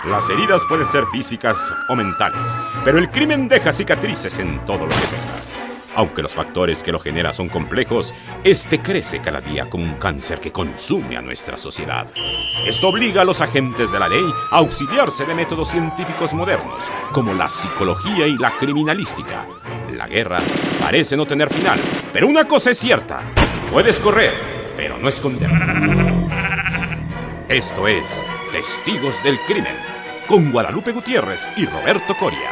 Las heridas pueden ser físicas o mentales, pero el crimen deja cicatrices en todo lo que toca. Aunque los factores que lo generan son complejos, este crece cada día como un cáncer que consume a nuestra sociedad. Esto obliga a los agentes de la ley a auxiliarse de métodos científicos modernos, como la psicología y la criminalística. La guerra parece no tener final, pero una cosa es cierta: puedes correr, pero no esconder. Esto es Testigos del Crimen, con Guadalupe Gutiérrez y Roberto Coria.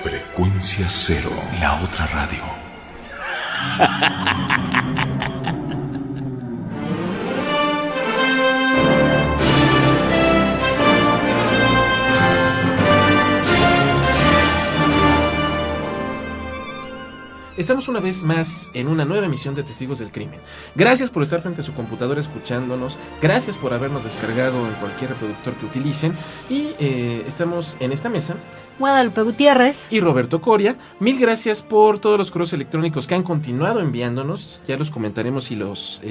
Frecuencia Cero, la otra radio. Estamos una vez más en una nueva emisión de Testigos del Crimen. Gracias por estar frente a su computadora escuchándonos. Gracias por habernos descargado en cualquier reproductor que utilicen. Y estamos en esta mesa Guadalupe Gutiérrez y Roberto Coria. Mil gracias por todos los correos electrónicos que han continuado enviándonos. Ya los comentaremos y los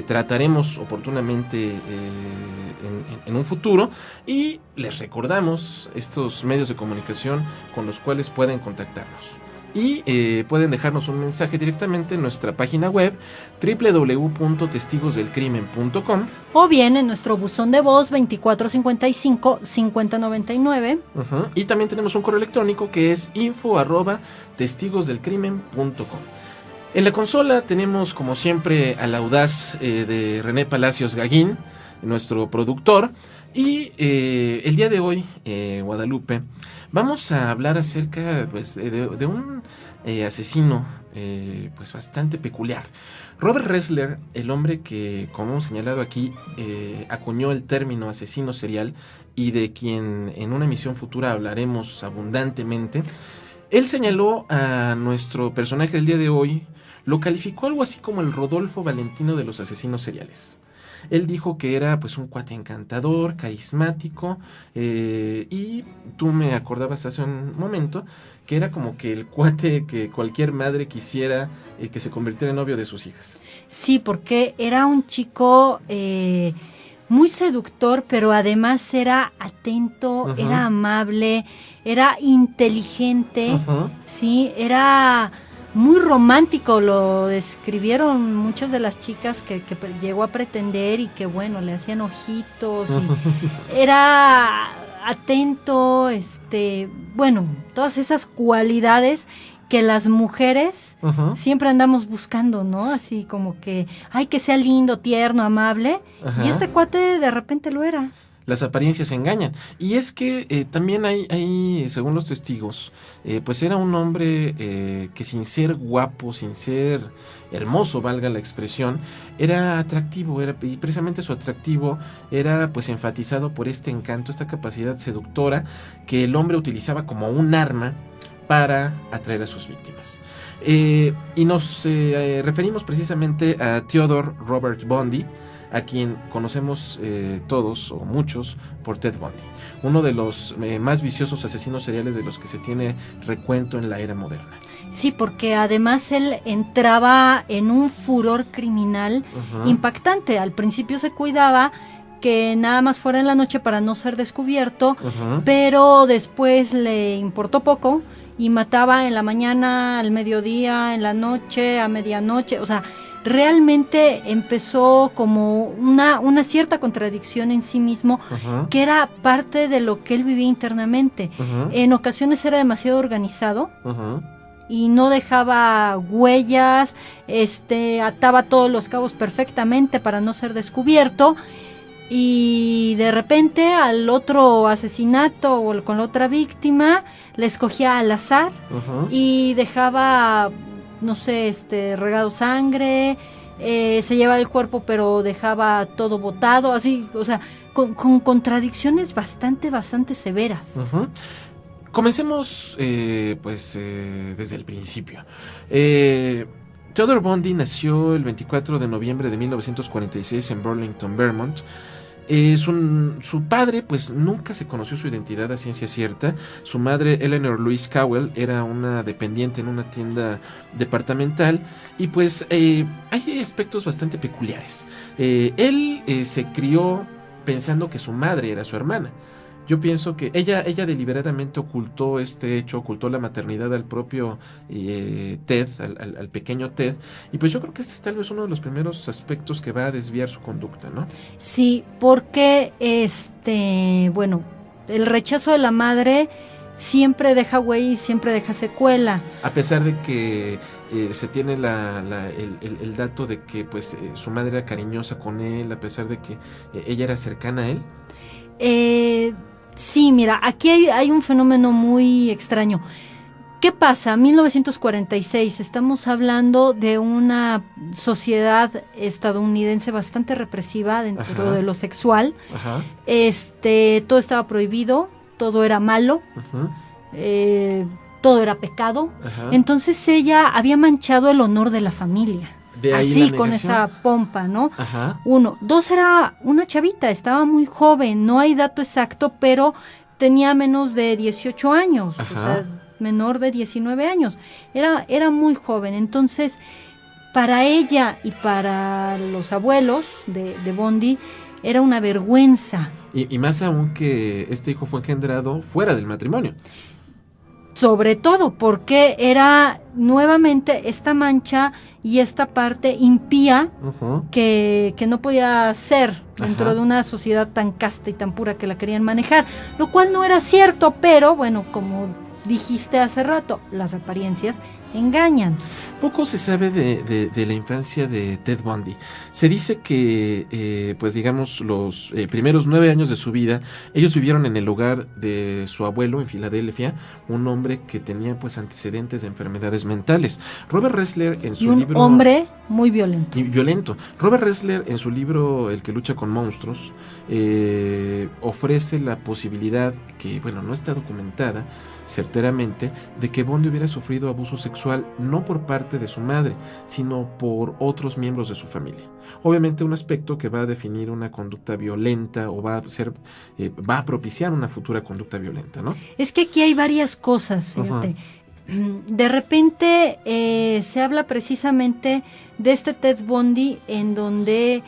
trataremos oportunamente en un futuro. Y les recordamos estos medios de comunicación con los cuales pueden contactarnos. Y pueden dejarnos un mensaje directamente en nuestra página web www.testigosdelcrimen.com o bien en nuestro buzón de voz 2455-5099. Y también tenemos un correo electrónico que es info@testigosdelcrimen.com. En la consola tenemos como siempre al audaz de René Palacios Gaguín, nuestro productor. Y el día de hoy, Guadalupe, vamos a hablar acerca pues, de un asesino pues bastante peculiar. Robert Ressler, el hombre que, como hemos señalado aquí, acuñó el término asesino serial y de quien en una emisión futura hablaremos abundantemente, él señaló a nuestro personaje del día de hoy, lo calificó algo así como el Rodolfo Valentino de los asesinos seriales. Él dijo que era pues un cuate encantador, carismático, y tú me acordabas hace un momento que era como que el cuate que cualquier madre quisiera que se convirtiera en novio de sus hijas. Sí, porque era un chico muy seductor, pero además era atento, era amable, era inteligente, sí, era muy romántico, lo describieron muchas de las chicas que llegó a pretender y que bueno, le hacían ojitos y era atento, bueno, todas esas cualidades que las mujeres siempre andamos buscando, ¿no? Así como que, ay, que sea lindo, tierno, amable, y este cuate de repente lo era. Las apariencias engañan. Y es que también hay, según los testigos, pues era un hombre que sin ser guapo, sin ser hermoso, valga la expresión, era atractivo, y precisamente su atractivo era pues enfatizado por este encanto, esta capacidad seductora que el hombre utilizaba como un arma para atraer a sus víctimas. Y nos referimos precisamente a Theodore Robert Bundy, a quien conocemos todos o muchos por Ted Bundy, uno de los más viciosos asesinos seriales de los que se tiene recuento en la era moderna. Sí, porque además él entraba en un furor criminal impactante. Al principio se cuidaba que nada más fuera en la noche para no ser descubierto, pero después le importó poco y mataba en la mañana, al mediodía, en la noche, a medianoche, o sea, realmente empezó como una cierta contradicción en sí mismo, que era parte de lo que él vivía internamente. En ocasiones era demasiado organizado y no dejaba huellas, ataba todos los cabos perfectamente para no ser descubierto, y de repente al otro asesinato o con la otra víctima le escogía al azar y dejaba, no sé, regado sangre, se llevaba el cuerpo pero dejaba todo botado, así, o sea, con contradicciones bastante severas. Comencemos desde el principio. Theodore Bundy nació el 24 de noviembre de 1946 en Burlington, Vermont. Su padre, pues nunca se conoció su identidad a ciencia cierta. Su madre, Eleanor Louise Cowell, era una dependiente en una tienda departamental. Y pues hay aspectos bastante peculiares. Él se crió pensando que su madre era su hermana. Yo pienso que ella deliberadamente ocultó este hecho, ocultó la maternidad al propio Ted, al pequeño Ted, y pues yo creo que este es tal vez uno de los primeros aspectos que va a desviar su conducta, ¿no? Sí, porque bueno, el rechazo de la madre siempre deja huella y siempre deja secuela. A pesar de que se tiene el dato de que pues su madre era cariñosa con él, a pesar de que ella era cercana a él. Sí, mira, aquí hay un fenómeno muy extraño. ¿Qué pasa? 1946, estamos hablando de una sociedad estadounidense bastante represiva dentro de lo sexual. Ajá. Todo estaba prohibido, todo era malo, todo era pecado. Ajá. Entonces ella había manchado el honor de la familia. De ahí así, la con negación. esa pompa, ¿no? Ajá. 1, 2, era una chavita, estaba muy joven, no hay dato exacto, pero tenía menos de 18 años, Ajá. o sea, menor de 19 años. Era muy joven, entonces, para ella y para los abuelos de Bondi, era una vergüenza. Y más aún que este hijo fue engendrado fuera del matrimonio. Sobre todo porque era nuevamente esta mancha y esta parte impía Uh-huh. que no podía ser dentro Ajá. de una sociedad tan casta y tan pura que la querían manejar, lo cual no era cierto, pero bueno, como dijiste hace rato, las apariencias engañan. Poco se sabe de la infancia de Ted Bundy. Se dice que, pues digamos, los primeros 9 años de su vida, ellos vivieron en el hogar de su abuelo en Filadelfia, un hombre que tenía pues antecedentes de enfermedades mentales. Robert Ressler en su Y un libro... hombre muy violento. Y violento. Robert Ressler en su libro El que lucha con monstruos ofrece la posibilidad, que bueno, no está documentada certeramente, de que Bundy hubiera sufrido abuso sexual no por parte de su madre, sino por otros miembros de su familia. Obviamente un aspecto que va a definir una conducta violenta o va a propiciar una futura conducta violenta, ¿no? Es que aquí hay varias cosas, fíjate. De repente se habla precisamente de este Ted Bundy en donde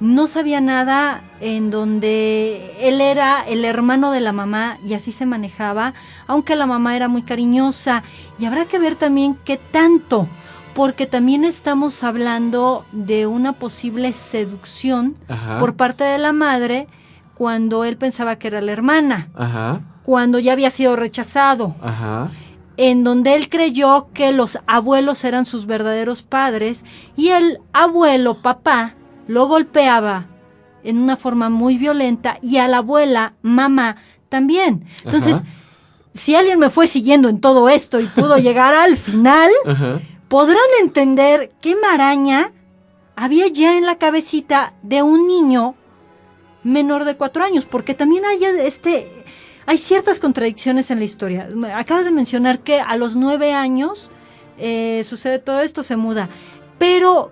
no sabía nada, en donde él era el hermano de la mamá y así se manejaba, aunque la mamá era muy cariñosa. Y habrá que ver también qué tanto, porque también estamos hablando de una posible seducción Ajá. por parte de la madre cuando él pensaba que era la hermana, Ajá. cuando ya había sido rechazado, Ajá. en donde él creyó que los abuelos eran sus verdaderos padres y el abuelo, papá, lo golpeaba en una forma muy violenta y a la abuela, mamá, también. Entonces, Ajá. si alguien me fue siguiendo en todo esto y pudo llegar al final, Ajá. podrán entender qué maraña había ya en la cabecita de un niño menor de 4 años, porque también hay ciertas contradicciones en la historia. Acabas de mencionar que a los 9 años sucede todo esto, se muda, pero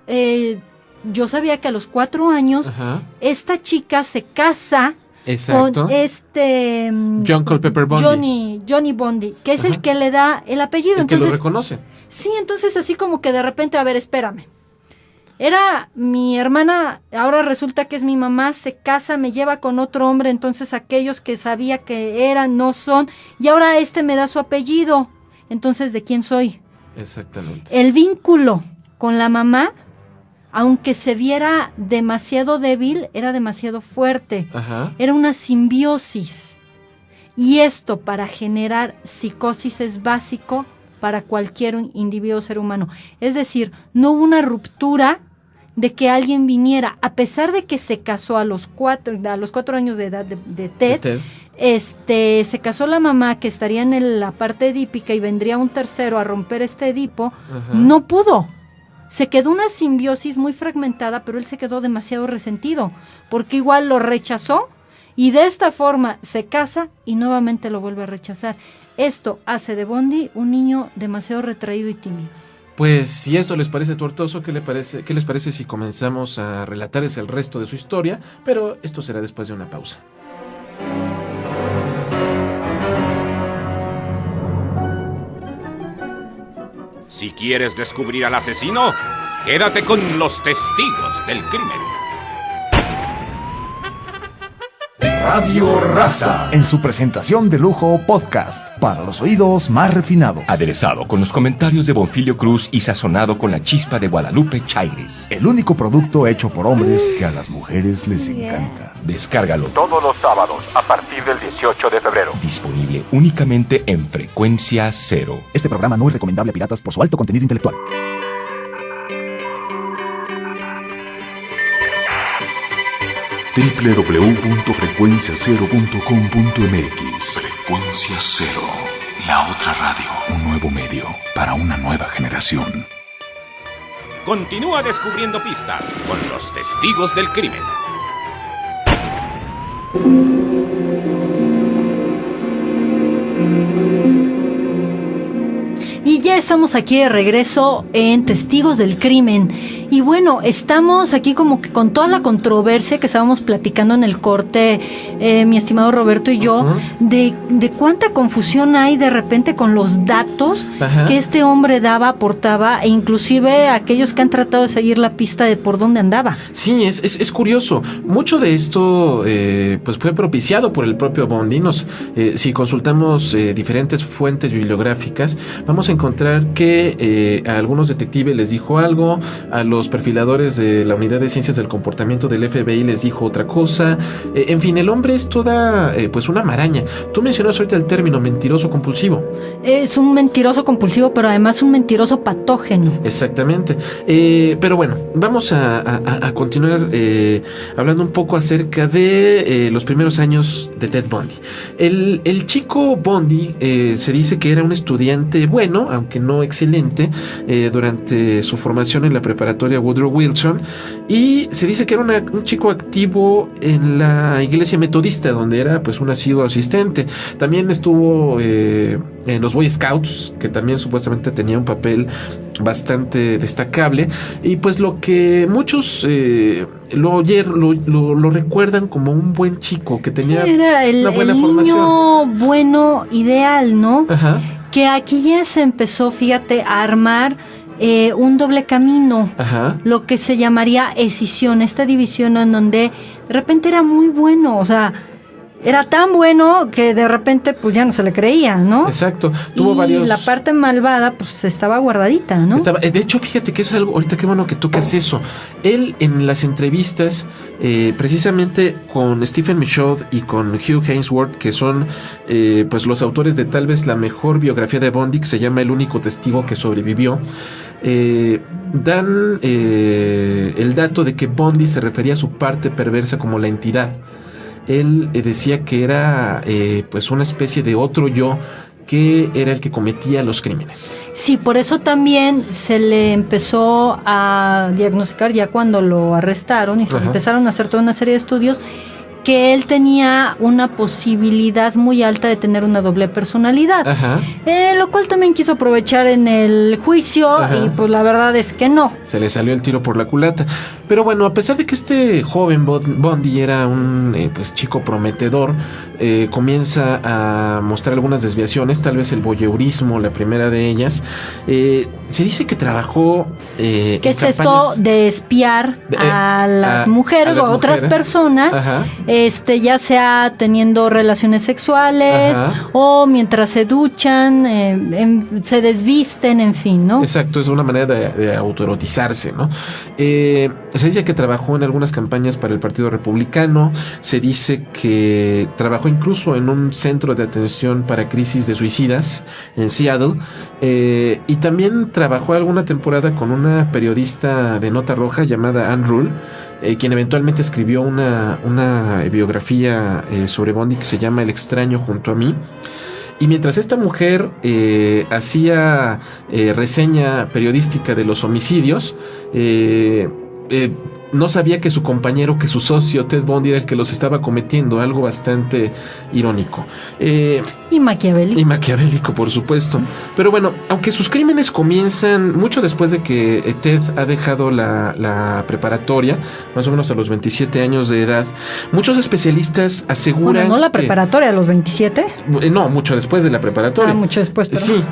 yo sabía que a los 4 años Ajá. esta chica se casa Exacto. con John Culpeper Bundy. Johnny Bundy, que es Ajá. el que le da el apellido. El que lo Entonces, reconoce. sí, entonces así como que de repente, a ver, espérame. Era mi hermana, ahora resulta que es mi mamá, se casa, me lleva con otro hombre, entonces aquellos que sabía que eran no son, y ahora me da su apellido. Entonces, ¿de quién soy? Exactamente. El vínculo con la mamá, aunque se viera demasiado débil, era demasiado fuerte. Ajá. Era una simbiosis. Y esto para generar psicosis es básico para cualquier individuo ser humano. Es decir, no hubo una ruptura de que alguien viniera, a pesar de que se casó a los 4 años de edad de Ted, se casó la mamá, que estaría en la parte edípica, y vendría un tercero a romper este Edipo. Ajá. No pudo. Se quedó una simbiosis muy fragmentada, pero él se quedó demasiado resentido, porque igual lo rechazó, y de esta forma se casa y nuevamente lo vuelve a rechazar. Esto hace de Bundy un niño demasiado retraído y tímido. Pues si esto les parece tortuoso, ¿qué les parece si comenzamos a relatarles el resto de su historia? Pero esto será después de una pausa. Si quieres descubrir al asesino, quédate con los testigos del crimen. Radio Raza, en su presentación de lujo podcast, para los oídos más refinados. Aderezado con los comentarios de Bonfilio Cruz y sazonado con la chispa de Guadalupe Chairis. El único producto hecho por hombres que a las mujeres les encanta. Descárgalo todos los sábados a partir del 18 de febrero. Disponible únicamente en Frecuencia Cero. Este programa no es recomendable a piratas por su alto contenido intelectual. www.frecuenciacero.com.mx. Frecuencia Cero, la otra radio. Un nuevo medio para una nueva generación. Continúa descubriendo pistas con los testigos del crimen. Y ya estamos aquí de regreso en Testigos del Crimen. Y bueno, estamos aquí como que con toda la controversia que estábamos platicando en el corte, mi estimado Roberto y yo, de cuánta confusión hay de repente con los datos que este hombre aportaba, e inclusive aquellos que han tratado de seguir la pista de por dónde andaba. Sí, es curioso. Mucho de esto pues fue propiciado por el propio Bondi. Si consultamos diferentes fuentes bibliográficas, vamos a encontrar que a algunos detectives les dijo algo, a los perfiladores de la Unidad de Ciencias del Comportamiento del FBI les dijo otra cosa. En fin, el hombre es toda pues una maraña. Tú mencionas ahorita el término mentiroso compulsivo. Es un mentiroso compulsivo, pero además un mentiroso patógeno. Exactamente. Pero bueno, vamos a continuar hablando un poco acerca de los primeros años de Ted Bundy. El chico Bundy se dice que era un estudiante bueno, aunque no excelente, durante su formación en la preparatoria Woodrow Wilson, y se dice que era un chico activo en la iglesia metodista, donde era pues un asiduo asistente. También estuvo en los Boy Scouts, que también supuestamente tenía un papel bastante destacable, y pues lo que muchos lo recuerdan como un buen chico que tenía una buena formación. Niño bueno, ideal, ¿no? Ajá. Que aquí ya se empezó, fíjate, a armar un doble camino. Ajá. Lo que se llamaría escisión, esta división en donde de repente era muy bueno, o sea, era tan bueno que de repente pues ya no se le creía, ¿no? Exacto. Y la parte malvada pues estaba guardadita, ¿no? De hecho, fíjate que es algo, ahorita qué bueno que tocas eso. Él en las entrevistas, precisamente con Stephen Michaud y con Hugh Hainsworth, que son pues los autores de tal vez la mejor biografía de Bundy, que se llama El único testigo que sobrevivió, dan el dato de que Bundy se refería a su parte perversa como la entidad. Él decía que era pues una especie de otro yo que era el que cometía los crímenes. Sí, por eso también se le empezó a diagnosticar ya cuando lo arrestaron y se empezaron a hacer toda una serie de estudios, que él tenía una posibilidad muy alta de tener una doble personalidad. Ajá. Lo cual también quiso aprovechar en el juicio. Ajá. Y pues la verdad es que no. Se le salió el tiro por la culata. Pero bueno, a pesar de que este joven Bundy era un pues chico prometedor, comienza a mostrar algunas desviaciones, tal vez el voyeurismo, la primera de ellas. Se dice que trabajó ¿qué es esto de espiar a las mujeres o a otras personas? Ajá. Ya sea teniendo relaciones sexuales, ajá, o mientras se duchan, se desvisten, en fin, ¿no? Exacto, es una manera de autoerotizarse, ¿no? Se dice que trabajó en algunas campañas para el Partido Republicano, se dice que trabajó incluso en un centro de atención para crisis de suicidas en Seattle, y también trabajó alguna temporada con una periodista de nota roja llamada Ann Rule, quien eventualmente escribió una biografía sobre Bundy que se llama El extraño junto a mí. Y mientras esta mujer hacía reseña periodística de los homicidios, no sabía que su compañero, que su socio Ted Bundy era el que los estaba cometiendo, algo bastante irónico. Y maquiavélico. Y maquiavélico, por supuesto. Pero bueno, aunque sus crímenes comienzan mucho después de que Ted ha dejado la preparatoria, más o menos a los 27 años de edad, muchos especialistas aseguran... Bueno, ¿no la preparatoria a los 27? No, mucho después de la preparatoria. Mucho después, pero... Sí,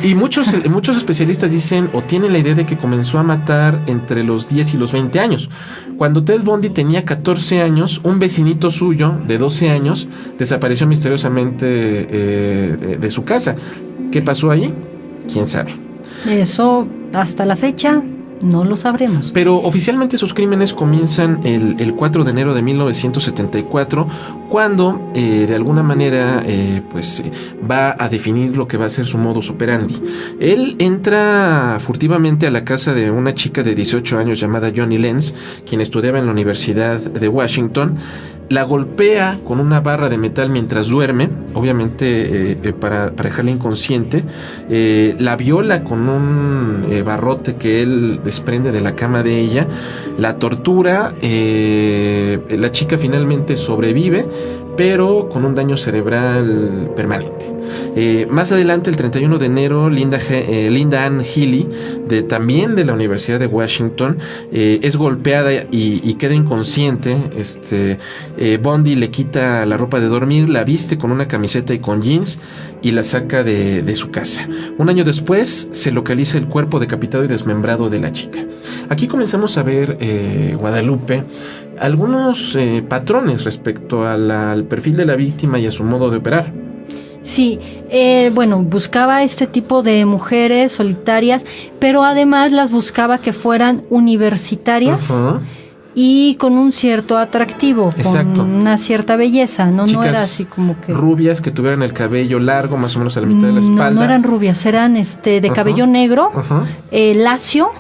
y muchos especialistas dicen o tienen la idea de que comenzó a matar entre los 10 y los 20 7 años. Cuando Ted Bundy tenía 14 años, un vecinito suyo de 12 años desapareció misteriosamente de su casa. ¿Qué pasó ahí? ¿Quién sabe? Eso, hasta la fecha, no lo sabremos. Pero oficialmente sus crímenes comienzan el 4 de enero de 1974, cuando de alguna manera va a definir lo que va a ser su modus operandi. Él entra furtivamente a la casa de una chica de 18 años llamada Johnny Lenz, quien estudiaba en la Universidad de Washington. La golpea con una barra de metal mientras duerme, obviamente para dejarla inconsciente. La viola con un barrote que él desprende de la cama de ella. La tortura. La chica finalmente sobrevive, pero con un daño cerebral permanente. Más adelante, el 31 de enero, Linda Ann Healy, también de la Universidad de Washington, es golpeada y queda inconsciente. Bundy le quita la ropa de dormir, la viste con una camiseta y con jeans y la saca de su casa. Un año después se localiza el cuerpo decapitado y desmembrado de la chica. Aquí comenzamos a ver, Guadalupe, algunos patrones respecto al perfil de la víctima y a su modo de operar. Sí, buscaba este tipo de mujeres solitarias, pero además las buscaba que fueran universitarias. Uh-huh. Y con un cierto atractivo, exacto, con una cierta belleza, ¿no? Chicas no era así como que rubias que tuvieran el cabello largo, más o menos a la mitad de la espalda. No eran rubias, eran de cabello negro, lacio,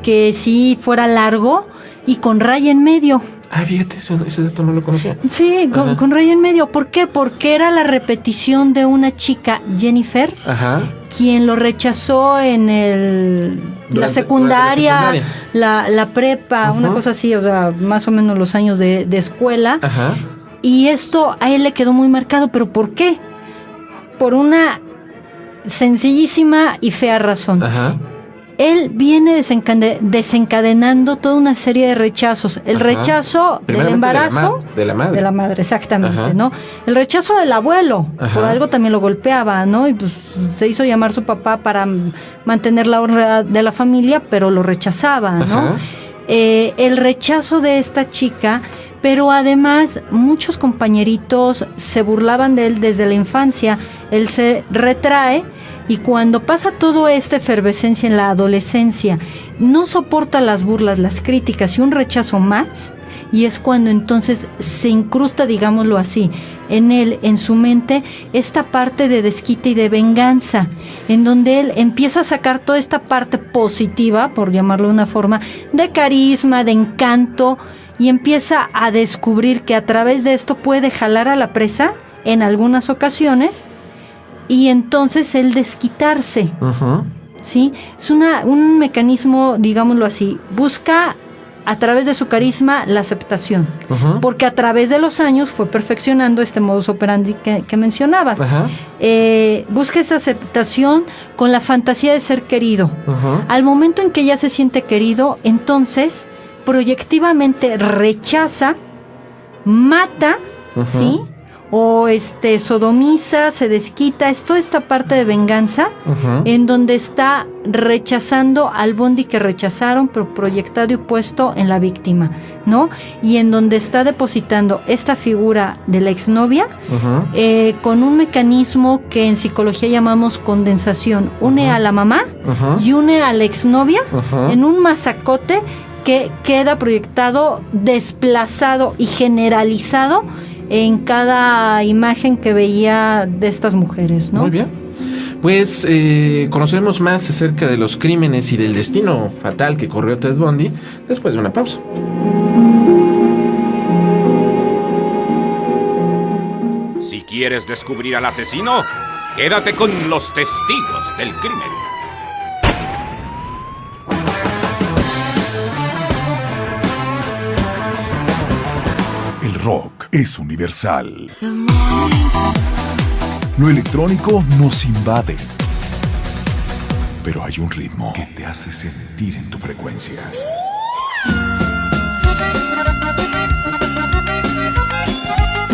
que sí fuera largo y con raya en medio. Ah, fíjate, ese dato no lo conocía. Sí, con raya en medio. ¿Por qué? Porque era la repetición de una chica, Jennifer, quien lo rechazó en la secundaria, la prepa, una cosa así, o sea, más o menos los años de escuela. Y esto a él le quedó muy marcado. ¿Pero por qué? Por una sencillísima y fea razón. Él viene desencadenando toda una serie de rechazos. El rechazo del embarazo. De la madre. De la madre, exactamente, ¿no? El rechazo del abuelo. Por algo también lo golpeaba, ¿no? Y pues se hizo llamar su papá para mantener la honra de la familia, pero lo rechazaba, ¿no? El rechazo de esta chica, pero además muchos compañeritos se burlaban de él desde la infancia. Él se retrae. Y cuando pasa toda esta efervescencia en la adolescencia, no soporta las burlas, las críticas y un rechazo más, y es cuando entonces se incrusta, digámoslo así, en él, en su mente, esta parte de desquite y de venganza, en donde él empieza a sacar toda esta parte positiva, por llamarlo de una forma, de carisma, de encanto, y empieza a descubrir que a través de esto puede jalar a la presa en algunas ocasiones, y entonces el desquitarse, ¿sí? Es un mecanismo, digámoslo así, busca a través de su carisma la aceptación, porque a través de los años fue perfeccionando este modus operandi que mencionabas. Busca esa aceptación con la fantasía de ser querido. Al momento en que ya se siente querido, entonces proyectivamente rechaza, mata, ¿sí? O sodomiza, se desquita, es toda esta parte de venganza, en donde está rechazando al Bundy que rechazaron, pero proyectado y puesto en la víctima, ¿no? Y en donde está depositando esta figura de la exnovia, con un mecanismo que en psicología llamamos condensación. Une a la mamá y une a la exnovia en un masacote que queda proyectado, desplazado y generalizado en cada imagen que veía de estas mujeres, ¿no? Muy bien. Pues conoceremos más acerca de los crímenes y del destino fatal que corrió Ted Bundy después de una pausa. Si quieres descubrir al asesino, quédate con los testigos del crimen. El rock es universal. Lo electrónico nos invade. Pero hay un ritmo que te hace sentir en tu frecuencia.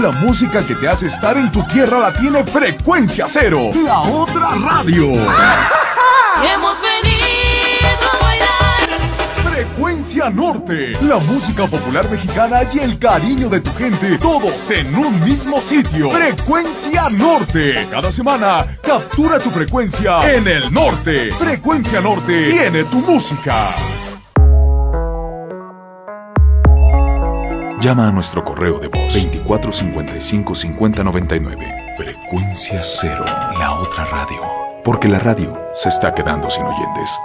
La música que te hace estar en tu tierra la tiene Frecuencia Cero, la otra radio. Hemos venido a bailar. Frecuencia Norte, la música popular mexicana y el cariño de tu gente, todos en un mismo sitio. Frecuencia Norte. Cada semana, captura tu frecuencia en el norte. Frecuencia Norte tiene tu música. Llama a nuestro correo de voz 2455-5099. Frecuencia Cero, la otra radio. Porque la radio se está quedando sin oyentes.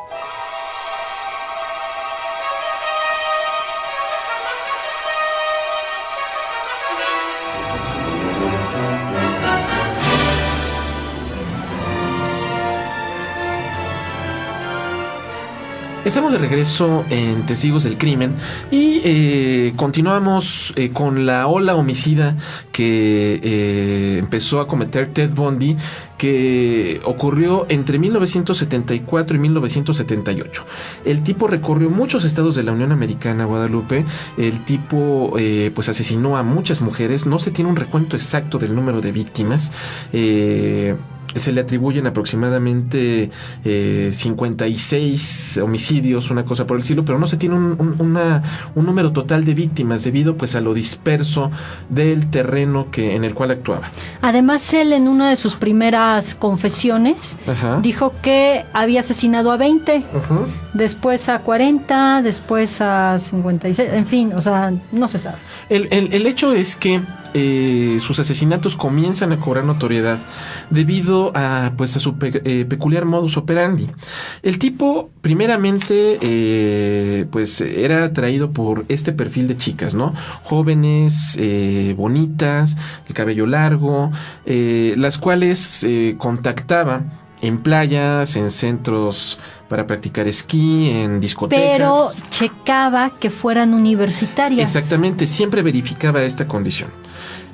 Estamos de regreso en Testigos del Crimen y continuamos con la ola homicida que empezó a cometer Ted Bundy, que ocurrió entre 1974 y 1978. El tipo recorrió muchos estados de la Unión Americana, Guadalupe. El tipo pues asesinó a muchas mujeres. No se tiene un recuento exacto del número de víctimas. Se le atribuyen aproximadamente 56 homicidios, una cosa por el estilo, pero no se tiene un número total de víctimas debido pues a lo disperso del terreno en el cual actuaba. Además, él en una de sus primeras confesiones dijo que había asesinado a 20, después a 40, después a 56, en fin, o sea, no se sabe. El hecho es que sus asesinatos comienzan a cobrar notoriedad debido a su peculiar modus operandi. El tipo primeramente pues era atraído por este perfil de chicas, ¿no? Jóvenes, bonitas, el cabello largo, las cuales contactaba en playas, en centros para practicar esquí, en discotecas. Pero checaba que fueran universitarias. Exactamente, siempre verificaba esta condición.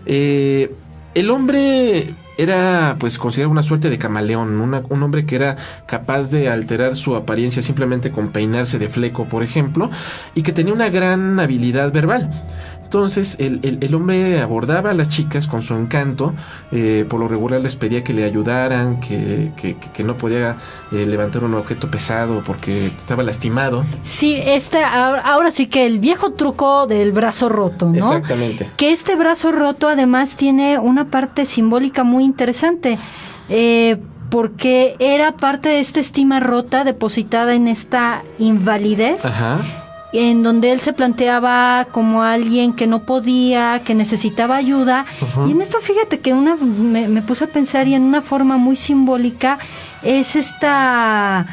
El hombre era pues considerado una suerte de camaleón, un hombre que era capaz de alterar su apariencia simplemente con peinarse de fleco, por ejemplo, y que tenía una gran habilidad verbal. Entonces el hombre abordaba a las chicas con su encanto, por lo regular les pedía que le ayudaran, que no podía levantar un objeto pesado porque estaba lastimado. Sí, ahora sí que el viejo truco del brazo roto, ¿no? Exactamente. Que este brazo roto además tiene una parte simbólica muy interesante, porque era parte de esta estima rota depositada en esta invalidez. Ajá. En donde él se planteaba como alguien que no podía, que necesitaba ayuda. Y en esto fíjate que me puse a pensar, y en una forma muy simbólica es esta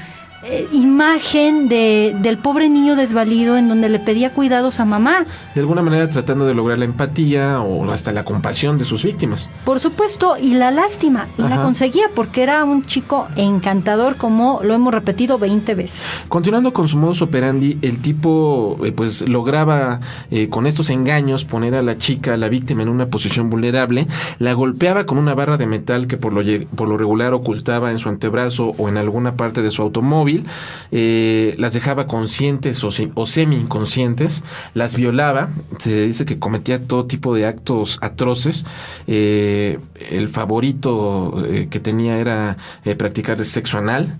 imagen del pobre niño desvalido en donde le pedía cuidados a mamá. De alguna manera tratando de lograr la empatía o hasta la compasión de sus víctimas. Por supuesto, y la lástima, y la conseguía porque era un chico encantador, como lo hemos repetido 20 veces. Continuando con su modus operandi, el tipo pues lograba con estos engaños poner a la chica, a la víctima, en una posición vulnerable, la golpeaba con una barra de metal que por lo regular ocultaba en su antebrazo o en alguna parte de su automóvil. Las dejaba conscientes o semi-inconscientes, las violaba. Se dice que cometía todo tipo de actos atroces. El favorito que tenía era practicar sexo anal.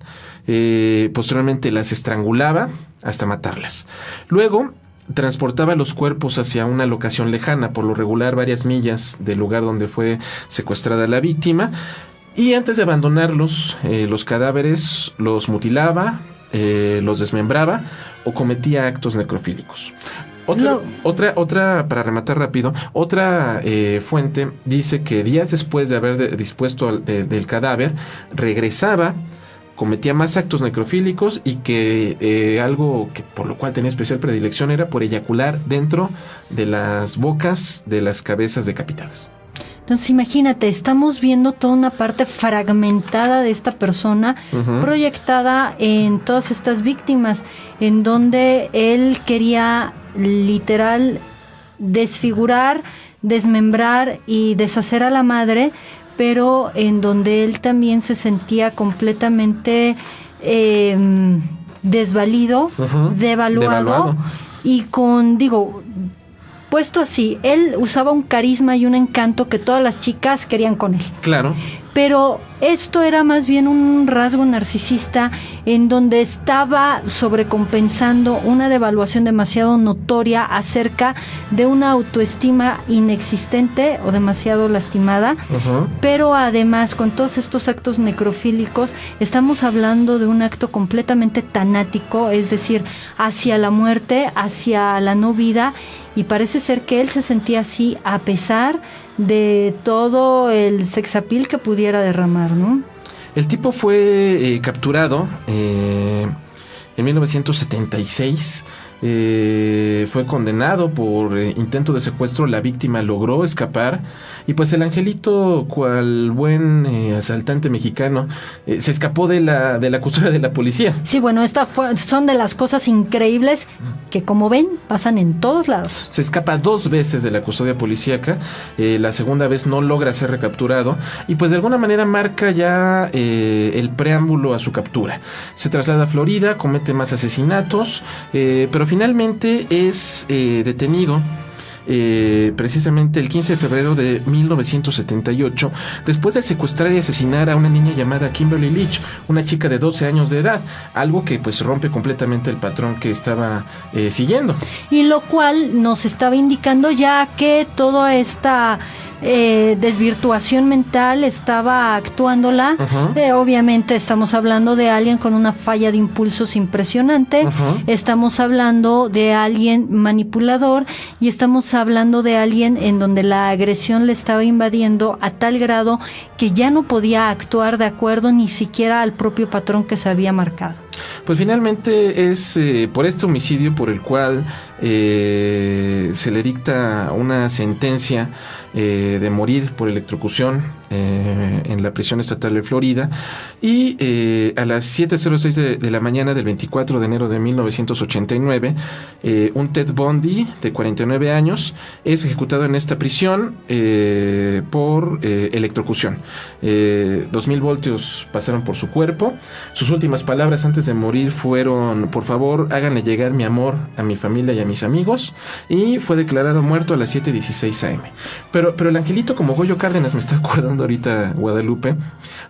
Posteriormente las estrangulaba hasta matarlas. Luego transportaba los cuerpos hacia una locación lejana, por lo regular varias millas del lugar donde fue secuestrada la víctima. Y antes de abandonarlos, los cadáveres los mutilaba, los desmembraba o cometía actos necrofílicos. Otra, para rematar rápido, otra fuente dice que días después de haber dispuesto del cadáver, regresaba, cometía más actos necrofílicos y que algo que por lo cual tenía especial predilección era por eyacular dentro de las bocas de las cabezas decapitadas. Entonces imagínate, estamos viendo toda una parte fragmentada de esta persona, proyectada en todas estas víctimas, en donde él quería literal desfigurar, desmembrar y deshacer a la madre, pero en donde él también se sentía completamente desvalido, devaluado. Y puesto así, él usaba un carisma y un encanto que todas las chicas querían con él. Claro. pero esto era más bien un rasgo narcisista en donde estaba sobrecompensando una devaluación demasiado notoria acerca de una autoestima inexistente o demasiado lastimada, pero además con todos estos actos necrofílicos estamos hablando de un acto completamente tanático, es decir, hacia la muerte, hacia la no vida, y parece ser que él se sentía así a pesar de todo el sexapil que pudiera derramar, ¿no? El tipo fue capturado en 1976. Fue condenado por intento de secuestro. La víctima logró escapar y pues el angelito, cual buen asaltante mexicano, se escapó de la custodia de la policía. Sí, bueno, son de las cosas increíbles que, como ven, pasan en todos lados. Se escapa 2 veces de la custodia policíaca. La segunda vez no logra ser recapturado y pues de alguna manera marca ya el preámbulo a su captura. Se traslada a Florida, comete más asesinatos, pero finalmente es detenido precisamente el 15 de febrero de 1978, después de secuestrar y asesinar a una niña llamada Kimberly Leach, una chica de 12 años de edad, algo que pues rompe completamente el patrón que estaba siguiendo. Y lo cual nos estaba indicando ya que toda esta desvirtuación mental estaba actuándola. Obviamente estamos hablando de alguien con una falla de impulsos impresionante, estamos hablando de alguien manipulador y estamos hablando de alguien en donde la agresión le estaba invadiendo a tal grado que ya no podía actuar de acuerdo ni siquiera al propio patrón que se había marcado. Pues finalmente es por este homicidio por el cual se le dicta una sentencia de morir por electrocución en la prisión estatal de Florida, y a las 7:06 de la mañana del 24 de enero de 1989 un Ted Bundy de 49 años es ejecutado en esta prisión por electrocución. 2000 voltios pasaron por su cuerpo. Sus últimas palabras antes de morir fueron: por favor, háganle llegar mi amor a mi familia y a mis amigos, y fue declarado muerto a las 7:16 a.m. Pero el angelito, como Goyo Cárdenas, me está acordando ahorita, Guadalupe,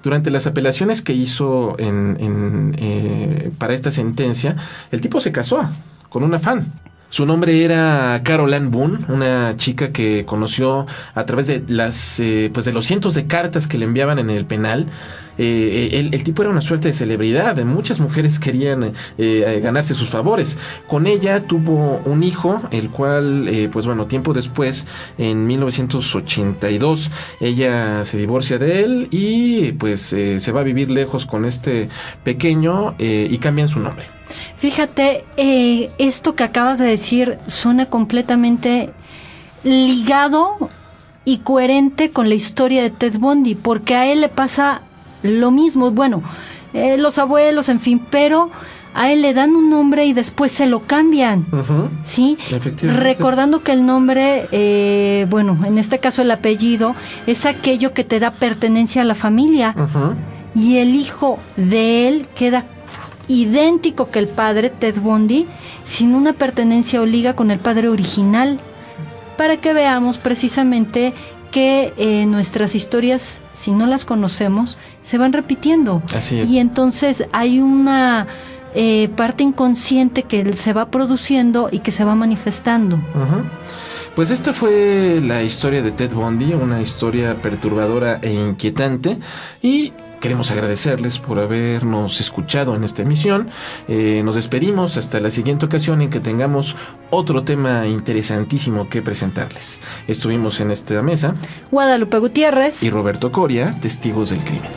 durante las apelaciones que hizo para esta sentencia, el tipo se casó con una fan. Su nombre era Carol Ann Boone, una chica que conoció a través de de los cientos de cartas que le enviaban en el penal. El tipo era una suerte de celebridad. Muchas mujeres querían ganarse sus favores. Con ella tuvo un hijo, el cual, tiempo después, en 1982, ella se divorcia de él y se va a vivir lejos con este pequeño y cambian su nombre. Fíjate, esto que acabas de decir suena completamente ligado y coherente con la historia de Ted Bundy, porque a él le pasa lo mismo. Bueno, los abuelos, en fin, pero a él le dan un nombre y después se lo cambian, ¿sí? Efectivamente. Recordando que el nombre, en este caso el apellido, es aquello que te da pertenencia a la familia, y el hijo de él queda idéntico que el padre, Ted Bundy, sin una pertenencia o liga con el padre original, para que veamos precisamente que nuestras historias, si no las conocemos, se van repitiendo. Así es. Y entonces hay una parte inconsciente que se va produciendo y que se va manifestando. Pues esta fue la historia de Ted Bundy, una historia perturbadora e inquietante, y queremos agradecerles por habernos escuchado en esta emisión. Nos despedimos hasta la siguiente ocasión en que tengamos otro tema interesantísimo que presentarles. Estuvimos en esta mesa Guadalupe Gutiérrez y Roberto Coria, testigos del crimen.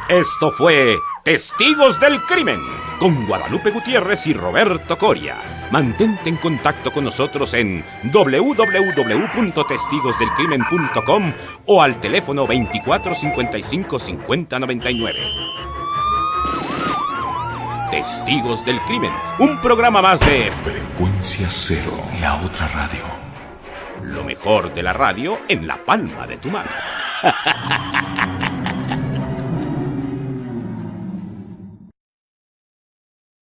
Esto fue Testigos del Crimen, con Guadalupe Gutiérrez y Roberto Coria. Mantente en contacto con nosotros en www.testigosdelcrimen.com o al teléfono 2455-5099. Testigos del Crimen, un programa más de Frecuencia Cero, la otra radio. Lo mejor de la radio en la palma de tu mano.